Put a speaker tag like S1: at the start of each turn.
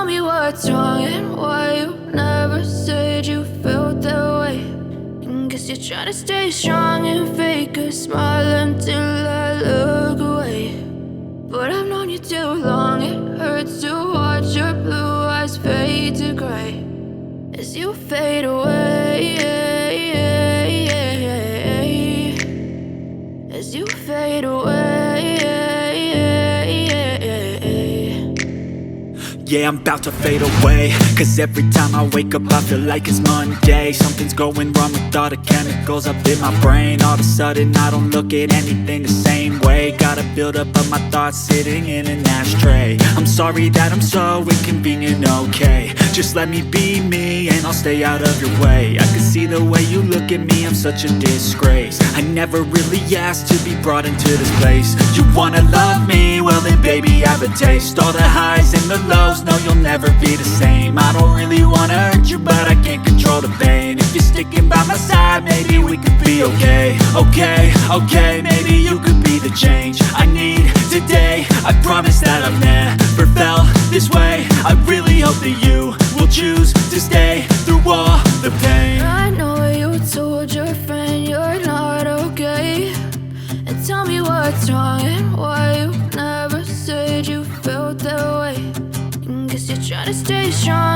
S1: me what's wrong and why you never said you felt that way. And guess you're trying to stay strong and fake a smile until I look away. But I've known you too long, it hurts to watch your blue eyes fade to gray as you fade away, as you fade away.
S2: Yeah, I'm about to fade away, cause every time I wake up I feel like it's Monday. Something's going wrong with all the chemicals up in my brain. All of a sudden I don't look at anything the same way. Got a build up of my thoughts sitting in an ashtray. I'm sorry that I'm so inconvenient, okay. Just let me be me and I'll stay out of your way. I can see the way you look at me, I'm such a disgrace. I never really asked to be brought into this place. You wanna love me? Well then baby I have a taste. All the highs and the lows, no, you'll never be the same. I don't really wanna hurt you, but I can't control the pain. If you're sticking by my side, maybe we could be okay. Okay, maybe you could be the change I need today. I promise that I've never felt this way. I really hope that you will choose to stay through all the pain.
S1: I know you told your friend you're not okay, and tell me what's wrong and why you never said you felt that way. Guess you're trying to stay strong